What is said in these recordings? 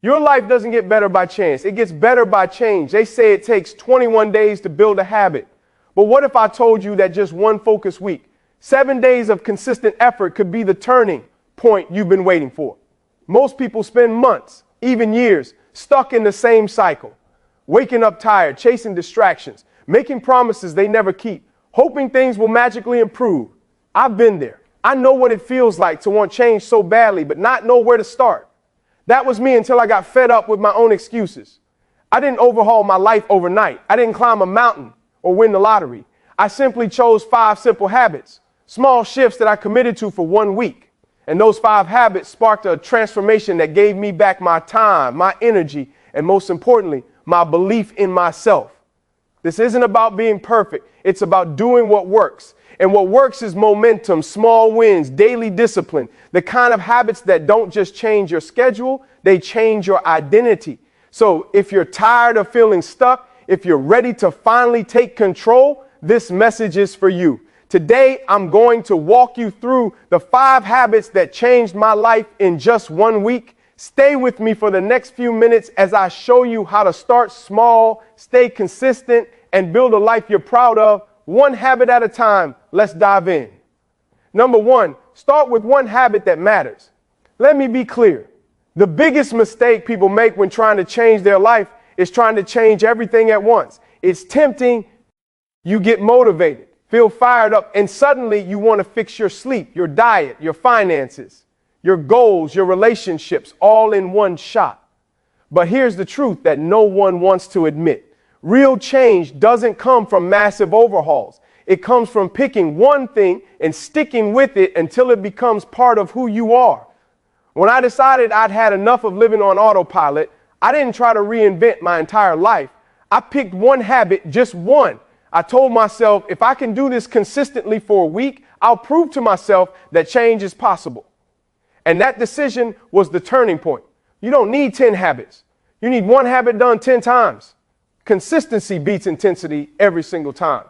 Your life doesn't get better by chance. It gets better by change. They say it takes 21 days to build a habit. But what if I told you that just one focus week, 7 days of consistent effort could be the turning point you've been waiting for? Most people spend months, even years, stuck in the same cycle, waking up tired, chasing distractions, making promises they never keep, hoping things will magically improve. I've been there. I know what it feels like to want change so badly, but not know where to start. That was me until I got fed up with my own excuses. I didn't overhaul my life overnight. I didn't climb a mountain or win the lottery. I simply chose 5 simple habits, small shifts that I committed to for 1 week. And those 5 habits sparked a transformation that gave me back my time, my energy, and most importantly, my belief in myself. This isn't about being perfect. It's about doing what works. And what works is momentum, small wins, daily discipline, the kind of habits that don't just change your schedule, they change your identity. So if you're tired of feeling stuck, if you're ready to finally take control, this message is for you. Today, I'm going to walk you through the 5 habits that changed my life in just 1 week. Stay with me for the next few minutes as I show you how to start small, stay consistent, and build a life you're proud of, one habit at a time. Let's dive in. Number 1, start with one habit that matters. Let me be clear. The biggest mistake people make when trying to change their life is trying to change everything at once. It's tempting. You get motivated, feel fired up, and suddenly you want to fix your sleep, your diet, your finances, your goals, your relationships, all in one shot. But here's the truth that no one wants to admit. Real change doesn't come from massive overhauls. It comes from picking one thing and sticking with it until it becomes part of who you are. When I decided I'd had enough of living on autopilot, I didn't try to reinvent my entire life. I picked one habit, just one. I told myself, if I can do this consistently for a week, I'll prove to myself that change is possible. And that decision was the turning point. You don't need 10 habits. You need one habit done 10 times. Consistency beats intensity every single time.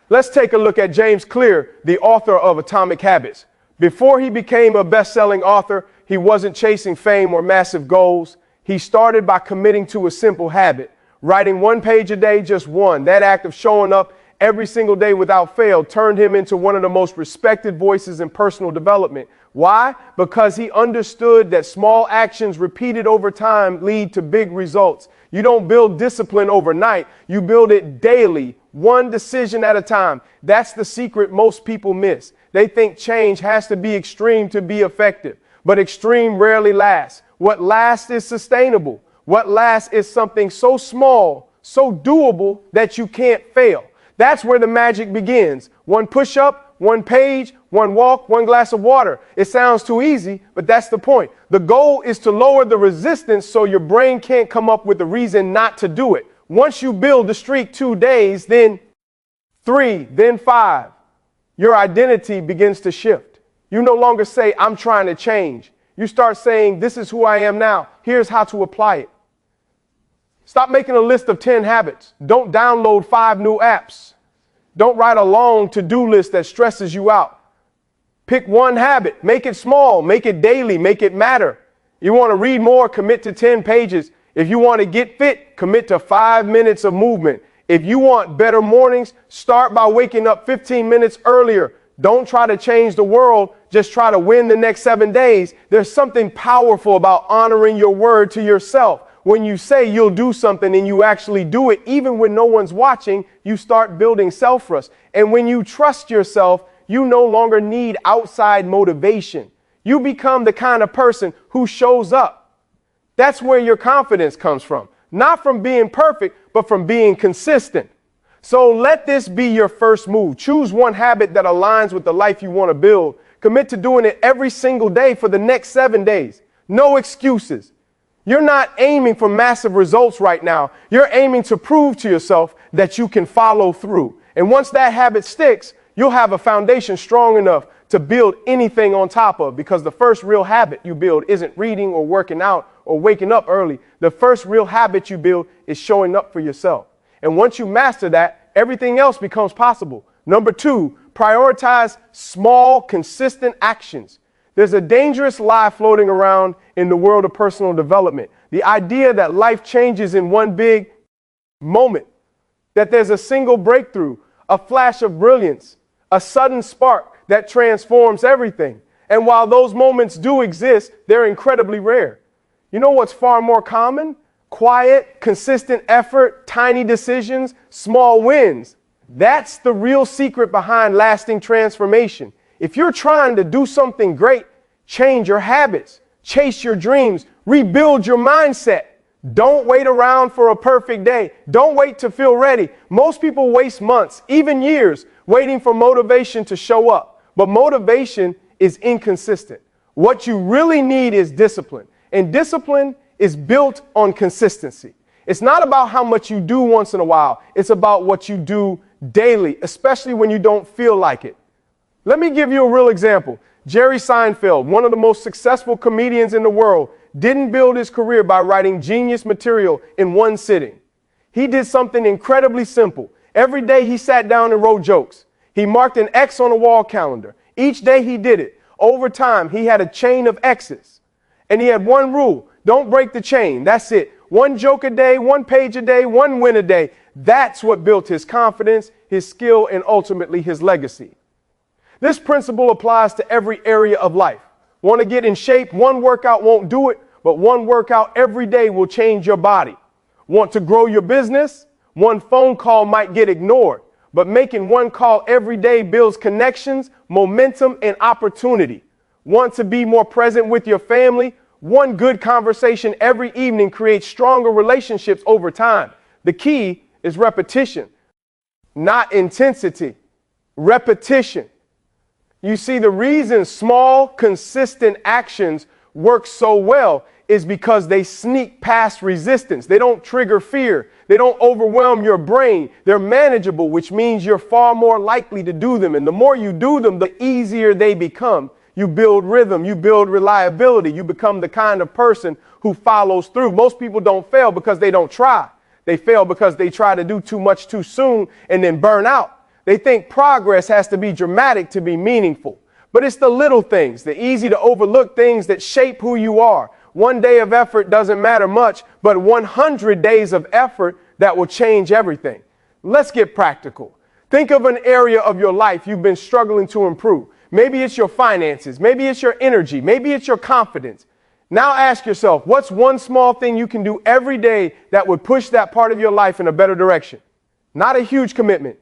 Let's take a look at James Clear, the author of Atomic Habits. Before he became a best-selling author, he wasn't chasing fame or massive goals. He started by committing to a simple habit, writing 1 page a day, just one. That act of showing up every single day without fail turned him into one of the most respected voices in personal development. Why? Because he understood that small actions repeated over time lead to big results. You don't build discipline overnight. You build it daily, one decision at a time. That's the secret most people miss. They think change has to be extreme to be effective, but extreme rarely lasts. What lasts is sustainable. What lasts is something so small, so doable that you can't fail. That's where the magic begins. 1 push-up, 1 page, 1 walk, 1 glass of water. It sounds too easy, but that's the point. The goal is to lower the resistance so your brain can't come up with a reason not to do it. Once you build the streak 2 days, then 3, then 5, your identity begins to shift. You no longer say, I'm trying to change. You start saying, this is who I am now. Here's how to apply it. Stop making a list of 10 habits. Don't download 5 new apps. Don't write a long to-do list that stresses you out. Pick one habit. Make it small. Make it daily. Make it matter. You want to read more? Commit to 10 pages. If you want to get fit, commit to 5 minutes of movement. If you want better mornings, start by waking up 15 minutes earlier. Don't try to change the world. Just try to win the next 7 days. There's something powerful about honoring your word to yourself. When you say you'll do something and you actually do it, even when no one's watching, you start building self-trust. And when you trust yourself, you no longer need outside motivation. You become the kind of person who shows up. That's where your confidence comes from. Not from being perfect, but from being consistent. So let this be your first move. Choose one habit that aligns with the life you want to build. Commit to doing it every single day for the next 7 days. No excuses. You're not aiming for massive results right now. You're aiming to prove to yourself that you can follow through. And once that habit sticks, you'll have a foundation strong enough to build anything on top of, because the first real habit you build isn't reading or working out or waking up early. The first real habit you build is showing up for yourself. And once you master that, everything else becomes possible. Number 2, prioritize small, consistent actions. There's a dangerous lie floating around in the world of personal development. The idea that life changes in one big moment, that there's a single breakthrough, a flash of brilliance, a sudden spark that transforms everything. And while those moments do exist, they're incredibly rare. You know what's far more common? Quiet, consistent effort, tiny decisions, small wins. That's the real secret behind lasting transformation. If you're trying to do something great, change your habits, chase your dreams, rebuild your mindset. Don't wait around for a perfect day. Don't wait to feel ready. Most people waste months, even years, waiting for motivation to show up. But motivation is inconsistent. What you really need is discipline. And discipline is built on consistency. It's not about how much you do once in a while. It's about what you do daily, especially when you don't feel like it. Let me give you a real example. Jerry Seinfeld, one of the most successful comedians in the world, didn't build his career by writing genius material in one sitting. He did something incredibly simple. Every day he sat down and wrote jokes. He marked an X on a wall calendar. Each day he did it. Over time, he had a chain of X's. And he had one rule: don't break the chain. That's it. One joke a day, one page a day, one win a day. That's what built his confidence, his skill, and ultimately his legacy. This principle applies to every area of life. Want to get in shape? One workout won't do it, but one workout every day will change your body. Want to grow your business? One phone call might get ignored, but making one call every day builds connections, momentum, and opportunity. Want to be more present with your family? One good conversation every evening creates stronger relationships over time. The key is repetition, not intensity. Repetition. You see, the reason small, consistent actions work so well is because they sneak past resistance. They don't trigger fear. They don't overwhelm your brain. They're manageable, which means you're far more likely to do them. And the more you do them, the easier they become. You build rhythm. You build reliability. You become the kind of person who follows through. Most people don't fail because they don't try. They fail because they try to do too much too soon and then burn out. They think progress has to be dramatic to be meaningful. But it's the little things, the easy to overlook things that shape who you are. One day of effort doesn't matter much, but 100 days of effort that will change everything. Let's get practical. Think of an area of your life you've been struggling to improve. Maybe it's your finances. Maybe it's your energy. Maybe it's your confidence. Now ask yourself, what's one small thing you can do every day that would push that part of your life in a better direction? Not a huge commitment.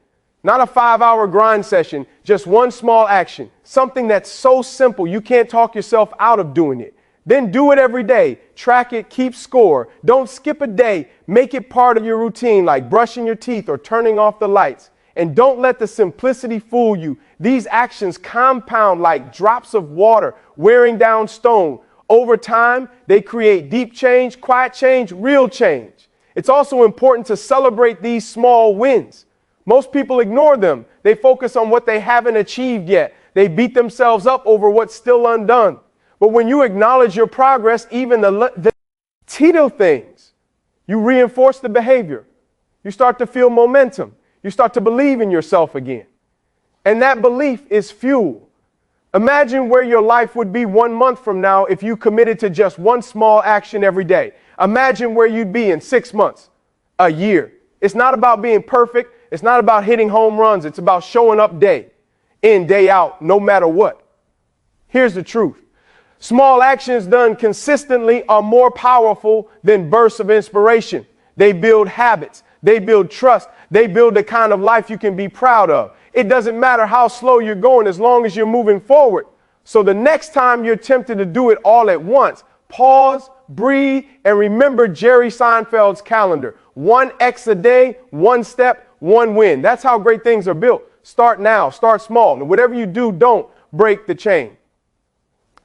Not a 5-hour grind session, just one small action, something that's so simple you can't talk yourself out of doing it. Then do it every day. Track it, keep score. Don't skip a day. Make it part of your routine, like brushing your teeth or turning off the lights. And don't let the simplicity fool you. These actions compound like drops of water wearing down stone. Over time, they create deep change, quiet change, real change. It's also important to celebrate these small wins. Most people ignore them. They focus on what they haven't achieved yet. They beat themselves up over what's still undone. But when you acknowledge your progress, even the tittle things, you reinforce the behavior. You start to feel momentum. You start to believe in yourself again. And that belief is fuel. Imagine where your life would be 1 month from now if you committed to just one small action every day. Imagine where you'd be in 6 months, a year. It's not about being perfect. It's not about hitting home runs. It's about showing up day in, day out, no matter what. Here's the truth. Small actions done consistently are more powerful than bursts of inspiration. They build habits. They build trust. They build the kind of life you can be proud of. It doesn't matter how slow you're going as long as you're moving forward. So the next time you're tempted to do it all at once, pause, breathe, and remember Jerry Seinfeld's calendar. 1 X a day, 1 step, 1 win. That's how great things are built. Start now. Start small. And whatever you do, don't break the chain.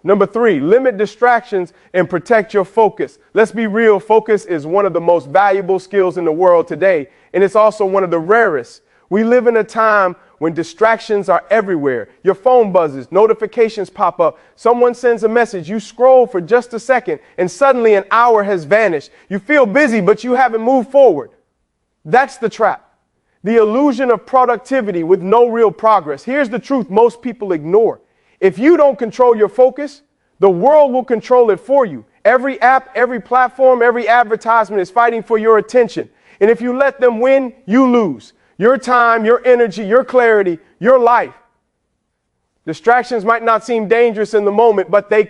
Number 3, limit distractions and protect your focus. Let's be real. Focus is one of the most valuable skills in the world today, and it's also one of the rarest. We live in a time when distractions are everywhere. Your phone buzzes, notifications pop up, someone sends a message, you scroll for just a second, and suddenly an hour has vanished. You feel busy, but you haven't moved forward. That's the trap. The illusion of productivity with no real progress. Here's the truth most people ignore. If you don't control your focus, the world will control it for you. Every app, every platform, every advertisement is fighting for your attention. And if you let them win, you lose. Your time, your energy, your clarity, your life. Distractions might not seem dangerous in the moment, but they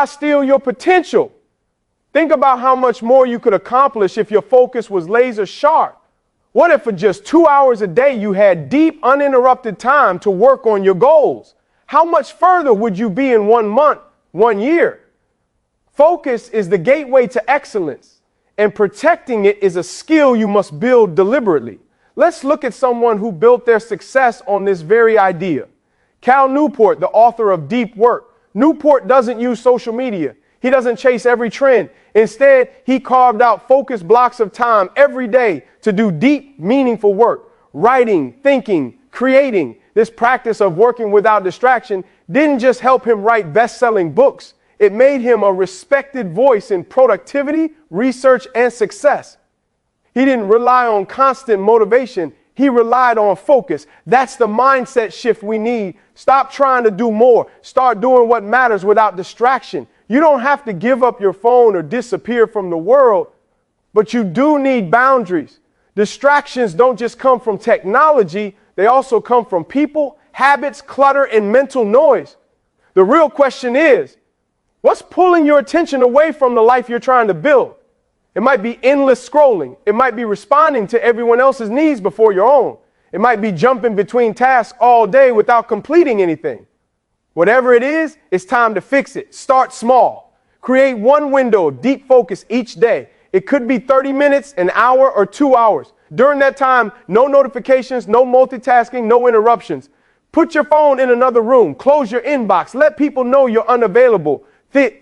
steal your potential. Think about how much more you could accomplish if your focus was laser sharp. What if for just 2 hours a day you had deep, uninterrupted time to work on your goals? How much further would you be in 1 month, 1 year? Focus is the gateway to excellence, and protecting it is a skill you must build deliberately. Let's look at someone who built their success on this very idea. Cal Newport, the author of Deep Work. Newport doesn't use social media. He doesn't chase every trend. Instead, he carved out focused blocks of time every day to do deep, meaningful work. Writing, thinking, creating. This practice of working without distraction didn't just help him write best-selling books. It made him a respected voice in productivity, research, and success. He didn't rely on constant motivation. He relied on focus. That's the mindset shift we need. Stop trying to do more. Start doing what matters without distraction. You don't have to give up your phone or disappear from the world, but you do need boundaries. Distractions don't just come from technology. They also come from people, habits, clutter, and mental noise. The real question is, what's pulling your attention away from the life you're trying to build? It might be endless scrolling. It might be responding to everyone else's needs before your own. It might be jumping between tasks all day without completing anything. Whatever it is, it's time to fix it. Start small. Create one window of deep focus each day. It could be 30 minutes, an hour, or 2 hours. During that time, no notifications, no multitasking, no interruptions. Put your phone in another room. Close your inbox. Let people know you're unavailable. This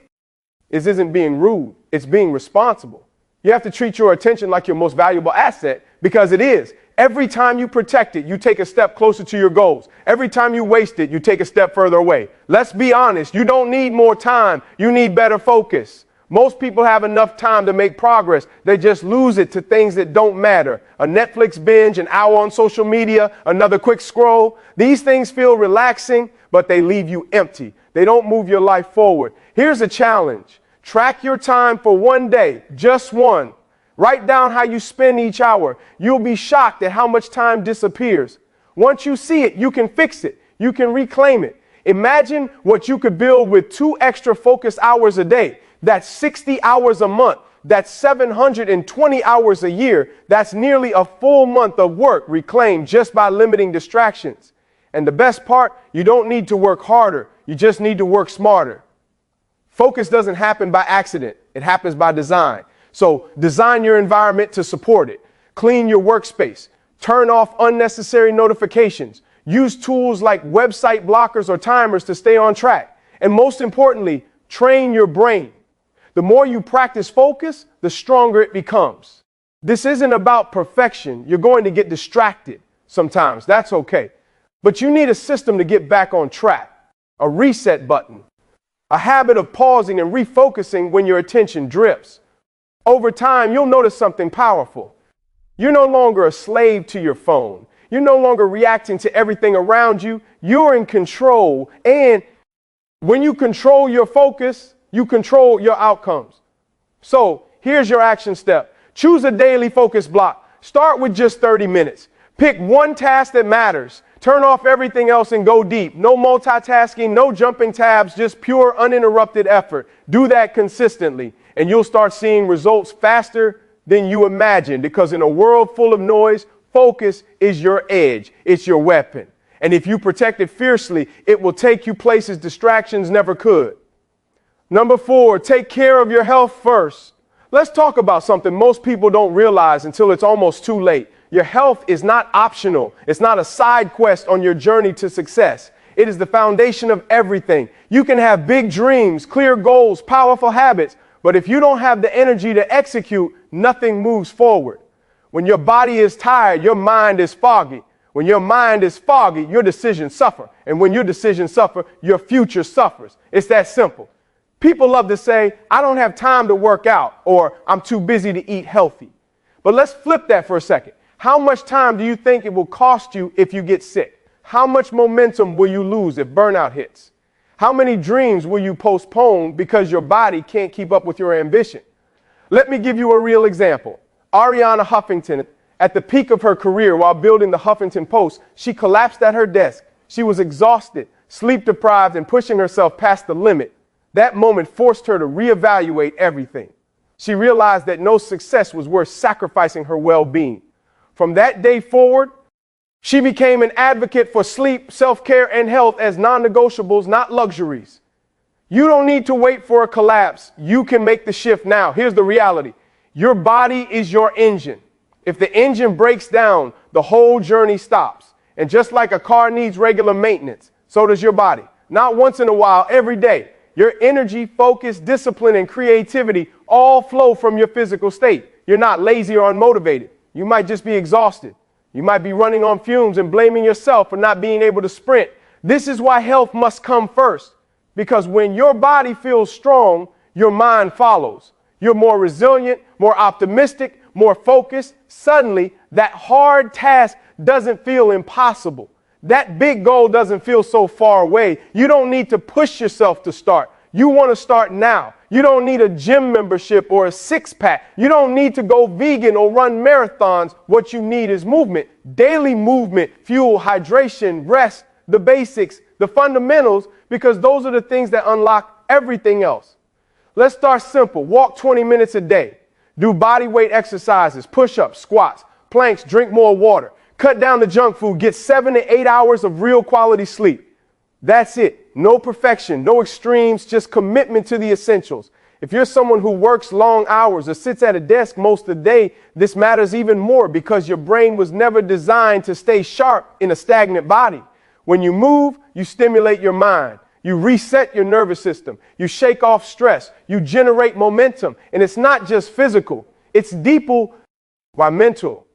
isn't being rude. It's being responsible. You have to treat your attention like your most valuable asset, because it is. Every time you protect it, you take a step closer to your goals. Every time you waste it, you take a step further away. Let's be honest. You don't need more time. You need better focus. Most people have enough time to make progress. They just lose it to things that don't matter. A Netflix binge, an hour on social media, another quick scroll. These things feel relaxing, but they leave you empty. They don't move your life forward. Here's a challenge. Track your time for 1 day, just one. Write down how you spend each hour. You'll be shocked at how much time disappears. Once you see it, you can fix it. You can reclaim it. Imagine what you could build with 2 extra focus hours a day. That's 60 hours a month. That's 720 hours a year. That's nearly a full month of work reclaimed just by limiting distractions. And the best part, you don't need to work harder. You just need to work smarter. Focus doesn't happen by accident. It happens by design. So design your environment to support it. Clean your workspace. Turn off unnecessary notifications. Use tools like website blockers or timers to stay on track. And most importantly, train your brain. The more you practice focus, the stronger it becomes. This isn't about perfection. You're going to get distracted sometimes. That's okay. But you need a system to get back on track. A reset button. A habit of pausing and refocusing when your attention drifts. Over time, you'll notice something powerful. You're no longer a slave to your phone. You're no longer reacting to everything around you. You're in control. And when you control your focus, you control your outcomes. So here's your action step. Choose a daily focus block. Start with just 30 minutes. Pick one task that matters. Turn off everything else and go deep. No multitasking, no jumping tabs, just pure uninterrupted effort. Do that consistently, and you'll start seeing results faster than you imagined, because in a world full of noise, focus is your edge. It's your weapon. And if you protect it fiercely, it will take you places distractions never could. Number 4, take care of your health first. Let's talk about something most people don't realize until it's almost too late. Your health is not optional. It's not a side quest on your journey to success. It is the foundation of everything. You can have big dreams, clear goals, powerful habits, but if you don't have the energy to execute, nothing moves forward. When your body is tired, your mind is foggy. When your mind is foggy, your decisions suffer. And when your decisions suffer, your future suffers. It's that simple. People love to say, I don't have time to work out, or I'm too busy to eat healthy. But let's flip that for a second. How much time do you think it will cost you if you get sick? How much momentum will you lose if burnout hits? How many dreams will you postpone because your body can't keep up with your ambition? Let me give you a real example. Ariana Huffington, at the peak of her career while building the Huffington Post, she collapsed at her desk. She was exhausted, sleep deprived, and pushing herself past the limit. That moment forced her to reevaluate everything. She realized that no success was worth sacrificing her well-being. From that day forward, she became an advocate for sleep, self-care, and health as non-negotiables, not luxuries. You don't need to wait for a collapse. You can make the shift now. Here's the reality. Your body is your engine. If the engine breaks down, the whole journey stops. And just like a car needs regular maintenance, so does your body. Not once in a while, every day. Your energy, focus, discipline, and creativity all flow from your physical state. You're not lazy or unmotivated. You might just be exhausted. You might be running on fumes and blaming yourself for not being able to sprint. This is why health must come first. Because when your body feels strong, your mind follows. You're more resilient, more optimistic, more focused. Suddenly, that hard task doesn't feel impossible. That big goal doesn't feel so far away. You don't need to push yourself to start. You want to start now. You don't need a gym membership or a six-pack. You don't need to go vegan or run marathons. What you need is movement. Daily movement, fuel, hydration, rest, the basics, the fundamentals, because those are the things that unlock everything else. Let's start simple. Walk 20 minutes a day. Do body weight exercises, push-ups, squats, planks, drink more water. Cut down the junk food. Get 7 to 8 hours of real quality sleep. That's it. No perfection, no extremes, just commitment to the essentials. If you're someone who works long hours or sits at a desk most of the day, this matters even more because your brain was never designed to stay sharp in a stagnant body. When you move, you stimulate your mind. You reset your nervous system. You shake off stress. You generate momentum. And it's not just physical. It's deeper by mental.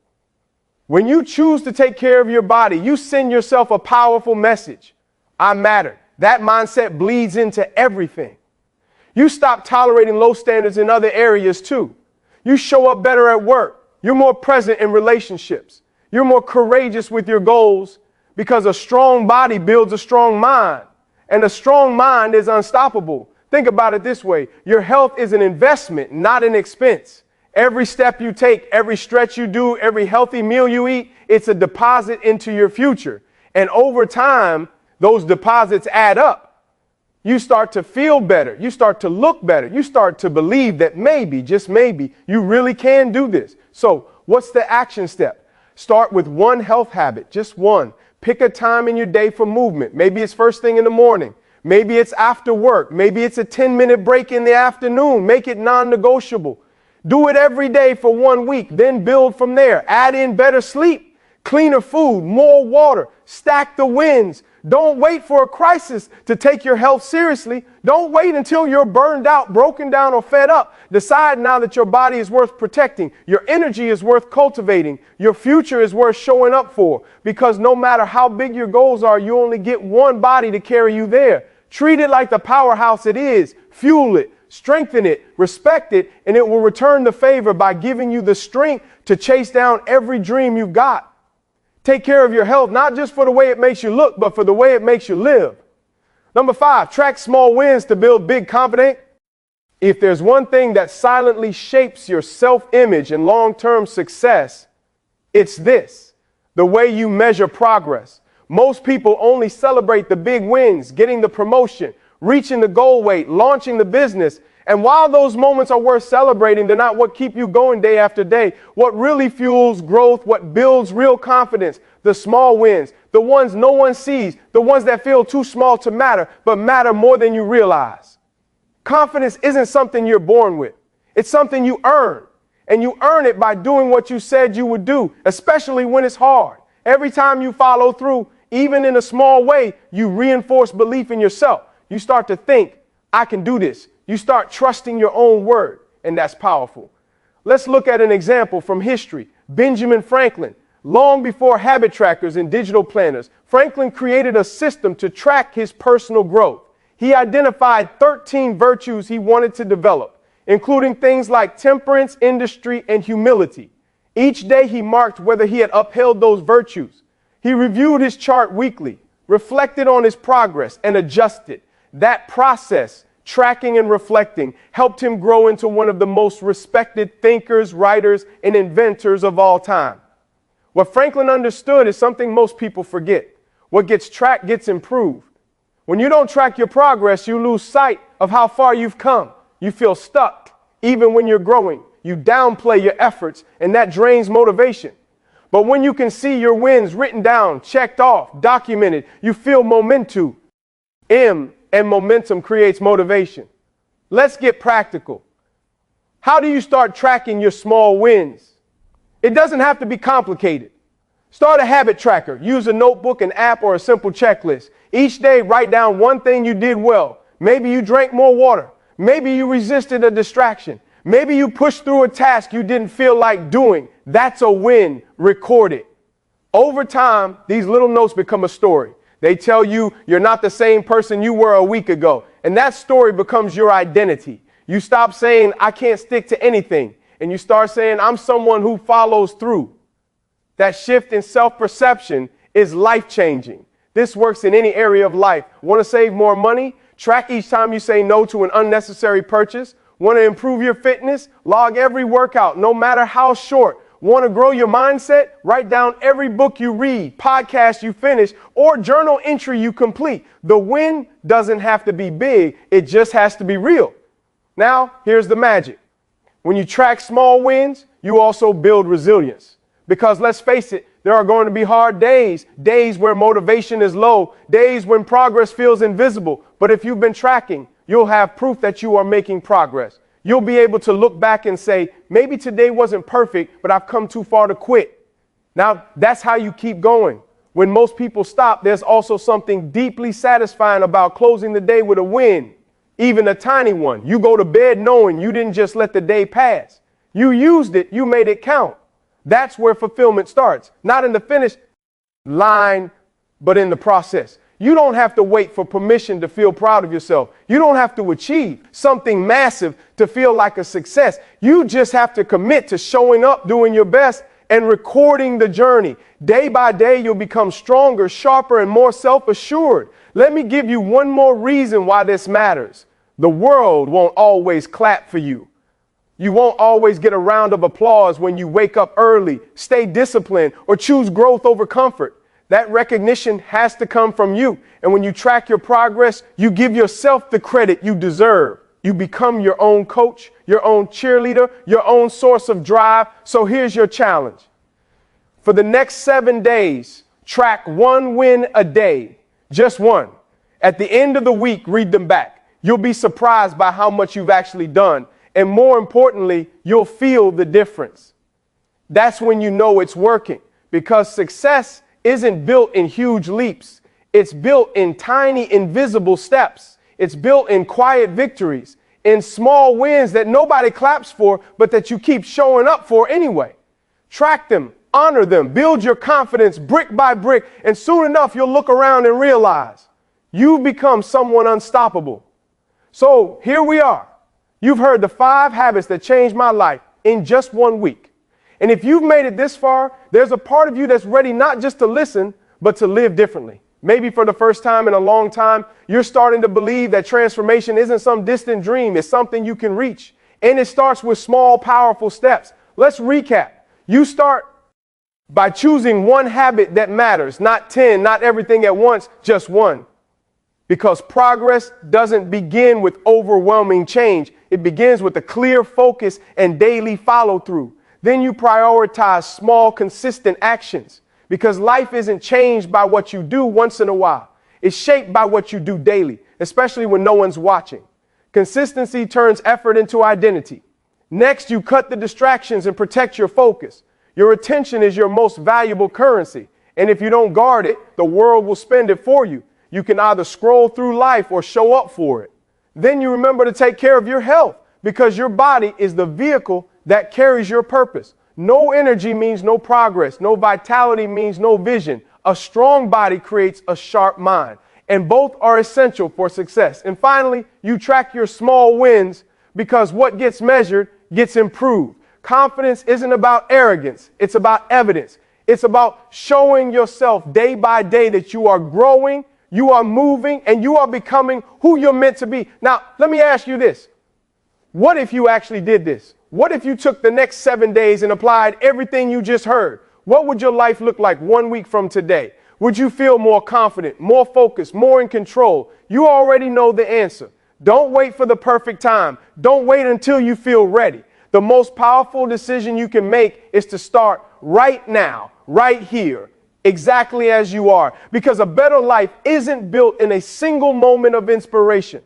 When you choose to take care of your body, you send yourself a powerful message. I matter. That mindset bleeds into everything. You stop tolerating low standards in other areas too. You show up better at work. You're more present in relationships. You're more courageous with your goals because a strong body builds a strong mind. And a strong mind is unstoppable. Think about it this way. Your health is an investment, not an expense. Every step you take, every stretch you do, every healthy meal you eat, it's a deposit into your future. And over time, those deposits add up. You start to feel better. You start to look better. You start to believe that maybe, just maybe, you really can do this. So what's the action step? Start with one health habit, just one. Pick a time in your day for movement. Maybe it's first thing in the morning. Maybe it's after work. Maybe it's a 10-minute break in the afternoon. Make it non-negotiable. Do it every day for 1 week, then build from there. Add in better sleep, cleaner food, more water, stack the wins. Don't wait for a crisis to take your health seriously. Don't wait until you're burned out, broken down, or fed up. Decide now that your body is worth protecting. Your energy is worth cultivating. Your future is worth showing up for. Because no matter how big your goals are, you only get one body to carry you there. Treat it like the powerhouse it is. Fuel it, strengthen it, respect it, and it will return the favor by giving you the strength to chase down every dream you've got. Take care of your health, not just for the way it makes you look, but for the way it makes you live. Number 5, track small wins to build big confidence. If there's one thing that silently shapes your self-image and long-term success, it's this: the way you measure progress. Most people only celebrate the big wins, getting the promotion, reaching the goal weight, launching the business. And while those moments are worth celebrating, they're not what keep you going day after day. What really fuels growth, what builds real confidence, the small wins, the ones no one sees, the ones that feel too small to matter, but matter more than you realize. Confidence isn't something you're born with. It's something you earn. And you earn it by doing what you said you would do, especially when it's hard. Every time you follow through, even in a small way, you reinforce belief in yourself. You start to think, I can do this. You start trusting your own word, and that's powerful. Let's look at an example from history. Benjamin Franklin. Long before habit trackers and digital planners, Franklin created a system to track his personal growth. He identified 13 virtues he wanted to develop, including things like temperance, industry, and humility. Each day he marked whether he had upheld those virtues. He reviewed his chart weekly, reflected on his progress, and adjusted. That process, tracking and reflecting, helped him grow into one of the most respected thinkers, writers, and inventors of all time. What Franklin understood is something most people forget. What gets tracked gets improved. When you don't track your progress, you lose sight of how far you've come. You feel stuck, even when you're growing. You downplay your efforts, and that drains motivation. But when you can see your wins written down, checked off, documented, you feel momentum. And momentum creates motivation. Let's get practical. How do you start tracking your small wins? It doesn't have to be complicated. Start a habit tracker. Use a notebook, an app, or a simple checklist. Each day, write down one thing you did well. Maybe you drank more water. Maybe you resisted a distraction. Maybe you pushed through a task you didn't feel like doing. That's a win. Record it. Over time, these little notes become a story. They tell you you're not the same person you were a week ago. And that story becomes your identity. You stop saying, I can't stick to anything. And you start saying, I'm someone who follows through. That shift in self-perception is life-changing. This works in any area of life. Want to save more money? Track each time you say no to an unnecessary purchase. Want to improve your fitness? Log every workout, no matter how short. Want to grow your mindset? Write down every book you read, podcast you finish, or journal entry you complete. The win doesn't have to be big. It just has to be real. Now, here's the magic. When you track small wins, you also build resilience. Because let's face it, there are going to be hard days, days where motivation is low, days when progress feels invisible. But if you've been tracking, you'll have proof that you are making progress. You'll be able to look back and say, maybe today wasn't perfect, but I've come too far to quit. Now, that's how you keep going. When most people stop, there's also something deeply satisfying about closing the day with a win, even a tiny one. You go to bed knowing you didn't just let the day pass. You used it. You made it count. That's where fulfillment starts, not in the finish line, but in the process. You don't have to wait for permission to feel proud of yourself. You don't have to achieve something massive to feel like a success. You just have to commit to showing up, doing your best, and recording the journey. Day by day, you'll become stronger, sharper, and more self-assured. Let me give you one more reason why this matters. The world won't always clap for you. You won't always get a round of applause when you wake up early, stay disciplined, or choose growth over comfort. That recognition has to come from you. And when you track your progress, you give yourself the credit you deserve. You become your own coach, your own cheerleader, your own source of drive. So here's your challenge. For the next 7 days, track one win a day, just one. At the end of the week, read them back. You'll be surprised by how much you've actually done. And more importantly, you'll feel the difference. That's when you know it's working, because success isn't built in huge leaps. It's built in tiny, invisible steps. It's built in quiet victories, in small wins that nobody claps for, but that you keep showing up for anyway. Track them, honor them, build your confidence brick by brick, and soon enough, you'll look around and realize you've become someone unstoppable. So here we are. You've heard the 5 habits that changed my life in just 1 week. And if you've made it this far, there's a part of you that's ready not just to listen, but to live differently. Maybe for the first time in a long time, you're starting to believe that transformation isn't some distant dream. It's something you can reach. And it starts with small, powerful steps. Let's recap. You start by choosing one habit that matters, not 10, not everything at once, just one. Because progress doesn't begin with overwhelming change. It begins with a clear focus and daily follow through. Then you prioritize small, consistent actions, because life isn't changed by what you do once in a while. It's shaped by what you do daily, especially when no one's watching. Consistency turns effort into identity. Next, you cut the distractions and protect your focus. Your attention is your most valuable currency. And if you don't guard it, the world will spend it for you. You can either scroll through life or show up for it. Then you remember to take care of your health, because your body is the vehicle that carries your purpose. No energy means no progress. No vitality means no vision. A strong body creates a sharp mind, and both are essential for success. And finally, you track your small wins, because what gets measured gets improved. Confidence isn't about arrogance. It's about evidence. It's about showing yourself day by day that you are growing, you are moving, and you are becoming who you're meant to be. Now, let me ask you this. What if you actually did this? What if you took the next 7 days and applied everything you just heard? What would your life look like 1 week from today? Would you feel more confident, more focused, more in control? You already know the answer. Don't wait for the perfect time. Don't wait until you feel ready. The most powerful decision you can make is to start right now, right here, exactly as you are. Because a better life isn't built in a single moment of inspiration.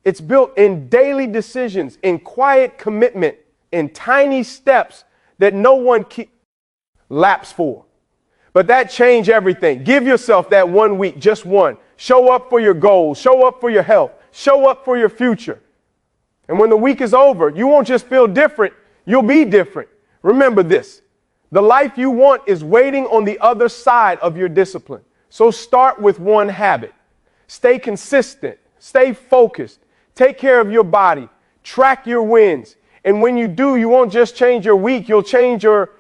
It's built in daily decisions, in quiet commitment, in tiny steps that no one laps for. But that changed everything. Give yourself that 1 week, just one. Show up for your goals. Show up for your health. Show up for your future. And when the week is over, you won't just feel different. You'll be different. Remember this. The life you want is waiting on the other side of your discipline. So start with one habit. Stay consistent. Stay focused. Take care of your body. Track your wins. And when you do, you won't just change your week. You'll change your